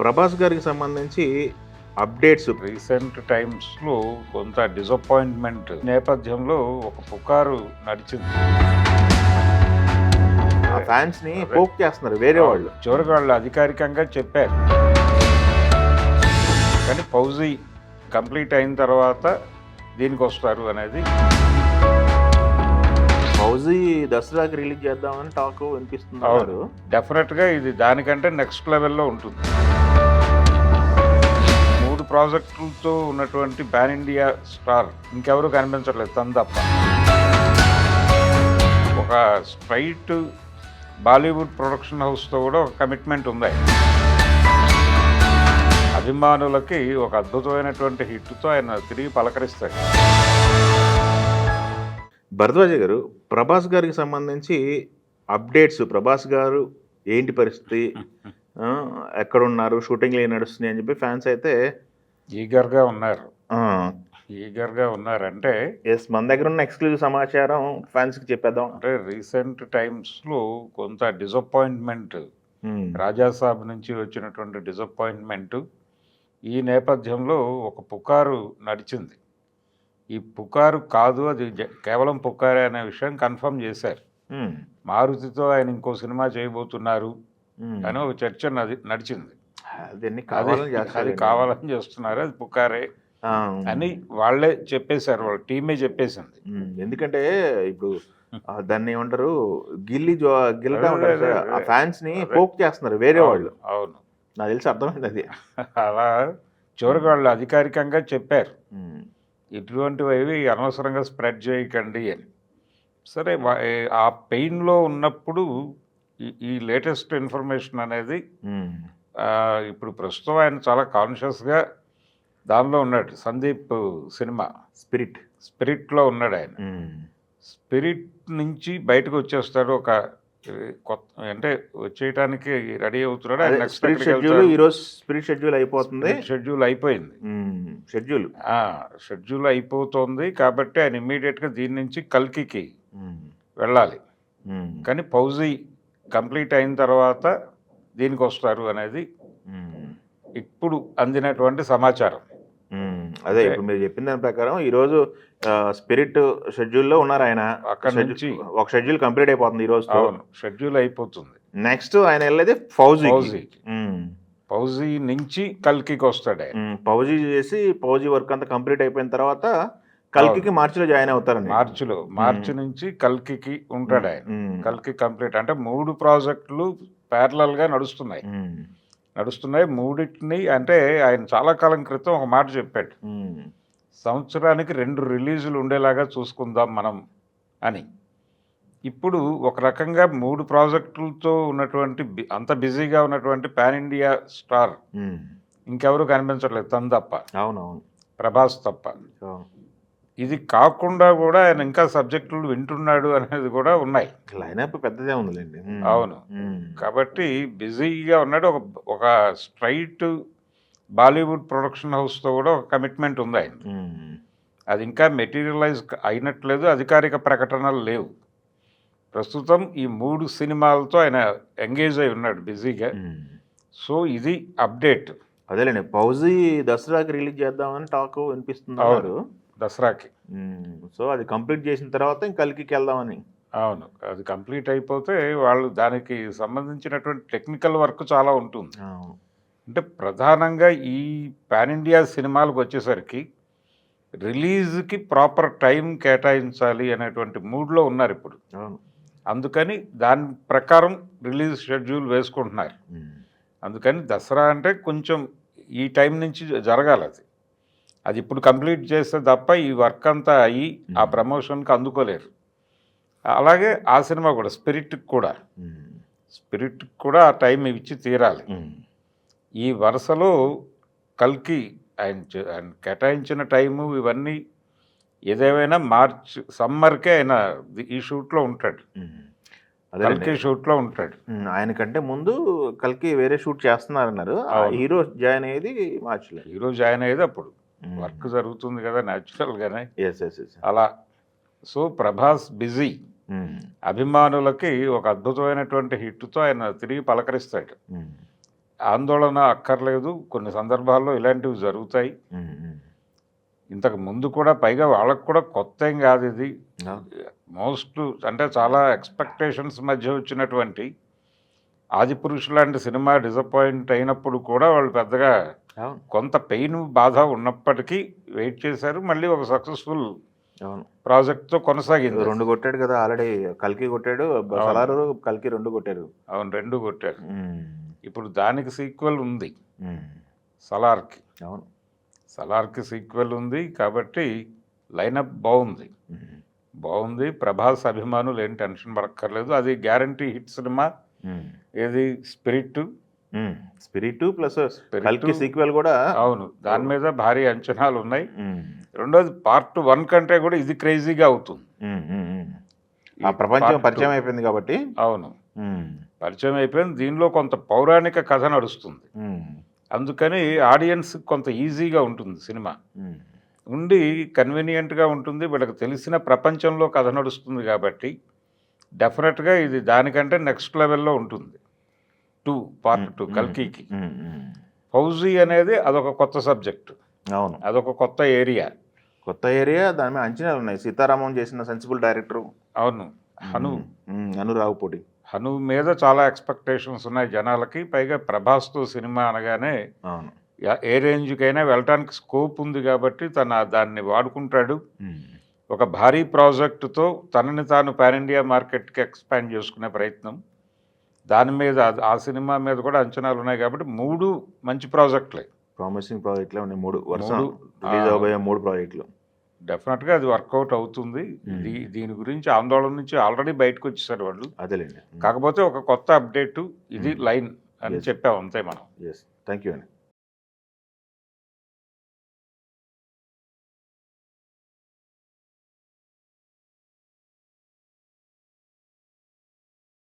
ప్రభాస్ గారికి సంబంధించి updates recent టైమ్స్లో కొంత డిసప్పాయింట్మెంట్ నేపథ్యంలో ఒక పుకారు నడిచింది. ఆ ఫ్యాన్స్ ని పోక్ చేస్తున్నారు వేరే వాళ్ళు. చివరికి వాళ్ళు అధికారికంగా చెప్పారు, కానీ ఫౌజీ కంప్లీట్ అయిన తర్వాత దీనికి వస్తారు అనేది. ఫౌజీ దసరాకి రిలీజ్ చేద్దామని టాక్ వినిపిస్తున్నారు. డెఫినెట్గా ఇది దానికంటే నెక్స్ట్ లెవెల్లో ఉంటుంది. 3 ప్రాజెక్టులతో ఉన్నటువంటి పాన్ ఇండియా స్టార్ ఇంకెవరు కనిపించట్లేదు, తను తప్ప. ఒక స్ట్రైట్ బాలీవుడ్ ప్రొడక్షన్ హౌస్తో కూడా ఒక కమిట్మెంట్ ఉంది. అభిమానులకి ఒక అద్భుతమైనటువంటి హిట్తో ఆయన తిరిగి పలకరిస్తాడు. భరద్వాజ గారు, ప్రభాస్ గారికి సంబంధించి అప్డేట్స్, ప్రభాస్ గారు ఏంటి పరిస్థితి, ఎక్కడున్నారు, షూటింగ్లు ఏం నడుస్తున్నాయి అని చెప్పి ఫ్యాన్స్ అయితే ఈగర్గా ఉన్నారంటే ఎస్, మన దగ్గర ఉన్న ఎక్స్క్లూజివ్ సమాచారం ఫ్యాన్స్కి చెప్పేద్దాం. అంటే రీసెంట్ టైమ్స్లో కొంత డిసప్పాయింట్మెంట్, రాజాసాబ్ నుంచి వచ్చినటువంటి డిసప్పాయింట్మెంట్, ఈ నేపథ్యంలో ఒక పుకారు నడిచింది. ఈ పుకారు కాదు, అది కేవలం పుకారే అనే విషయం కన్ఫర్మ్ చేశారు. మారుతితో ఆయన ఇంకో సినిమా చేయబోతున్నారు అని ఒక చర్చ నడిచింది. అది కావాలని చేస్తున్నారు, అది పుకారే అని వాళ్ళే చెప్పేశారు, వాళ్ళ టీమే చెప్పేసింది. ఎందుకంటే ఇప్పుడు దాన్ని ఏమంటారు, గిల్గా ఉంటారు, ఆ ఫ్యాన్స్ ని పోక్ చేస్తున్నారు వేరే వాళ్ళు. అవును, నాకు తెలిసి అర్థమైంది అది. అలా చివరికి వాళ్ళు అధికారికంగా చెప్పారు, ఇటువంటివి అనవసరంగా స్ప్రెడ్ చేయకండి అని. సరే, ఆ పెయిన్లో ఉన్నప్పుడు ఈ లేటెస్ట్ ఇన్ఫర్మేషన్ అనేది ఇప్పుడు ప్రస్తుతం ఆయన చాలా కాన్షియస్గా దానిలో ఉన్నాడు. సందీప్ సినిమా స్పిరిట్లో ఉన్నాడు ఆయన. స్పిరిట్ నుంచి బయటకు వచ్చేస్తాడు, ఒక కొత్త అంటే వచ్చేయటానికి రెడీ అవుతున్నాడు. ఈరోజు స్పిరిట్ షెడ్యూల్ అయిపోతుంది, షెడ్యూల్ అయిపోతుంది కాబట్టి ఆయన ఇమ్మీడియట్గా దీని నుంచి కల్కికి వెళ్ళాలి. కానీ ఫౌజీ కంప్లీట్ అయిన తర్వాత దీనికి వస్తారు అనేది ఇప్పుడు అందినటువంటి సమాచారం. అదే ఇప్పుడు మీరు చెప్పిన దాని ప్రకారం ఈరోజు స్పిరిట్ షెడ్యూల్లో ఉన్నారు ఆయన. అక్కడ నుంచి ఒక షెడ్యూల్ కంప్లీట్ అయిపోతుంది ఈరోజు. షెడ్యూల్ అయిపోతుంది. నెక్స్ట్ ఆయన వెళ్ళేది ఫౌజీ నుంచి కల్కికి వస్తాడు. ఫౌజీ చేసి ఫౌజీ వర్క్ అంతా కంప్లీట్ అయిపోయిన తర్వాత కల్కికి మార్చిలో జాయిన్ అవుతారు. మార్చి నుంచి కల్కికి ఉంటాడు ఆయన. కల్కి కంప్లీట్ అంటే 3 ప్రాజెక్టులు ప్యారలల్ గా నడుస్తున్నాయి. మూడింటిని అంటే ఆయన చాలా కాలం క్రితం ఒక మాట చెప్పాడు, సంవత్సరానికి 2 రిలీజులు ఉండేలాగా చూసుకుందాం మనం అని. ఇప్పుడు ఒక రకంగా 3 ప్రాజెక్టులతో ఉన్నటువంటి అంత బిజీగా ఉన్నటువంటి పాన్ ఇండియా స్టార్ ఇంకెవరు కనిపించట్లేదు, తను తప్ప. అవునవును, ప్రభాస్ తప్ప. ఇది కాకుండా కూడా ఆయన ఇంకా సబ్జెక్టులు వింటున్నాడు అనేది కూడా ఉన్నాయి. లైనప్ పెద్దదే ఉందిలేండి. అవును, కాబట్టి బిజీగా ఉన్నాడు. ఒక స్ట్రైట్ బాలీవుడ్ ప్రొడక్షన్ హౌస్తో కూడా ఒక కమిట్మెంట్ ఉంది ఆయన. అది ఇంకా మెటీరియలైజ్ అయినట్లేదు, అధికారిక ప్రకటనలు లేవు. ప్రస్తుతం ఈ 3 సినిమాలతో ఆయన ఎంగేజ్ అయి ఉన్నాడు బిజీగా. సో ఇది అప్డేట్. అదేలేండి, ఫౌజీ దసరాకి రిలీజ్ చేద్దామని టాక్ వినిపిస్తున్నారు, దసరాకి. సో అది కంప్లీట్ చేసిన తర్వాత కల్కికి వెళ్దామని. అవును, అది కంప్లీట్ అయిపోతే వాళ్ళు దానికి సంబంధించినటువంటి టెక్నికల్ వర్క్ చాలా ఉంటుంది. అంటే ప్రధానంగా ఈ పాన్ ఇండియా సినిమాలకు వచ్చేసరికి రిలీజ్కి ప్రాపర్ టైం కేటాయించాలి అనేటువంటి మూడ్లో ఉన్నారు ఇప్పుడు. అందుకని దాని ప్రకారం రిలీజ్ షెడ్యూల్ వేసుకుంటున్నారు. అందుకని దసరా అంటే కొంచెం ఈ టైం నుంచి జరగాలి. అది ఇప్పుడు కంప్లీట్ చేస్తే తప్ప ఈ వర్క్ అంతా అయ్యి ఆ ప్రమోషన్కి అందుకోలేరు. అలాగే ఆ సినిమా కూడా స్పిరిట్కి కూడా ఆ టైం ఇచ్చి తీరాలి. ఈ వరుసలో కల్కి ఆయన కేటాయించిన టైము ఇవన్నీ ఏదేమైనా సమ్మర్కే ఆయన ఈ షూట్లో ఉంటాడు, కల్కి షూట్లో ఉంటాడు. ఆయనకంటే ముందు కల్కి వేరే షూట్ చేస్తున్నారన్నారు. హీరో జాయిన్ అయ్యేది మార్చిలో. అప్పుడు వర్క్ జరుగుతుంది కదా న్యాచురల్గానే. అలా సో ప్రభాస్ బిజీ, అభిమానులకి ఒక అద్భుతమైనటువంటి హిట్తో ఆయన తిరిగి పలకరిస్తాడు. ఆందోళన అక్కర్లేదు, కొన్ని సందర్భాల్లో ఇలాంటివి జరుగుతాయి. ఇంతకు ముందు కూడా పైగా వాళ్ళకు కూడా కొత్త ఏం కాదు ఇది. మోస్ట్ అంటే చాలా ఎక్స్పెక్టేషన్స్ మధ్య వచ్చినటువంటి ఆదిపురుషు లాంటి సినిమా డిసప్పాయింట్ అయినప్పుడు కూడా వాళ్ళు పెద్దగా కొంత పెయిన్ బాధ ఉన్నప్పటికీ వెయిట్ చేశారు. మళ్ళీ ఒక సక్సెస్ఫుల్ ప్రాజెక్ట్తో కొనసాగింది. 2 కొట్టాడు కదా ఆల్రెడీ, కల్కి కొట్టాడు, సలారు కల్కి 2 కొట్టారు. అవును, 2 కొట్టారు. ఇప్పుడు దానికి సీక్వెల్ ఉంది, సలార్కి. అవును, సలార్కి సీక్వెల్ ఉంది కాబట్టి లైనప్ బాగుంది. ప్రభాస్ అభిమానులు ఏం టెన్షన్ పడక్కర్లేదు, అది గ్యారంటీ హిట్ సినిమా. ఏది స్పిరిట్ ప్లస్ కల్కి సీక్వెల్ కూడా. అవును, దాని మీద భారీ అంచనాలు ఉన్నాయి. రెండోది పార్ట్ 1 కంటే కూడా ఇది క్రేజీగా అవుతుంది. ఆ ప్రపంచం పరిచయం అయిపోయింది కాబట్టి. అవును, పరిచయం అయిపోయింది. దీనిలో కొంత పౌరాణిక కథ నడుస్తుంది, అందుకని ఆడియన్స్ కొంత ఈజీగా ఉంటుంది సినిమా. ఉండి కన్వీనియంట్గా ఉంటుంది, వీళ్ళకి తెలిసిన ప్రపంచంలో కథ నడుస్తుంది కాబట్టి డెఫినెట్గా ఇది దానికంటే నెక్స్ట్ లెవెల్లో ఉంటుంది. పార్ట్ 2 కల్కికి. ఫౌజీ అనేది అదొక కొత్త సబ్జెక్టు. అవును, అదొక కొత్త ఏరియా. దాని మీద అంచనాలు ఉన్నాయి. సీతారామం చేసిన సెన్సిబుల్ డైరెక్టర్. అవును, హను రావుపూడి. హను మీద చాలా ఎక్స్పెక్టేషన్స్ ఉన్నాయి జనాలకి. పైగా ప్రభాస్తో సినిమా అనగానే ఏ రేంజ్కైనా వెళ్ళటానికి స్కోప్ ఉంది కాబట్టి దాన్ని వాడుకుంటాడు. ఒక భారీ ప్రాజెక్టుతో తనని తాను పాన్ ఇండియా మార్కెట్కి ఎక్స్పాండ్ చేసుకునే ప్రయత్నం, దాని మీద ఆ సినిమా మీద కూడా అంచనాలు ఉన్నాయి కాబట్టి 3 మంచి ప్రాజెక్టులే, ప్రామిసింగ్ ప్రాజెక్టులే ఉన్నాయి. 3 రిలీజ్ అవబోయే 3 ప్రాజెక్టులు. డెఫినెట్గా అది వర్కౌట్ అవుతుంది. దీని గురించి ఆందోళన నుంచి ఆల్రెడీ బయటకు వచ్చేసారు వాళ్ళు. అదేలేండి. కాకపోతే ఒక కొత్త అప్డేటు ఇది లైన్ అని చెప్పాం అంతే మనం. థ్యాంక్ యూ అండి.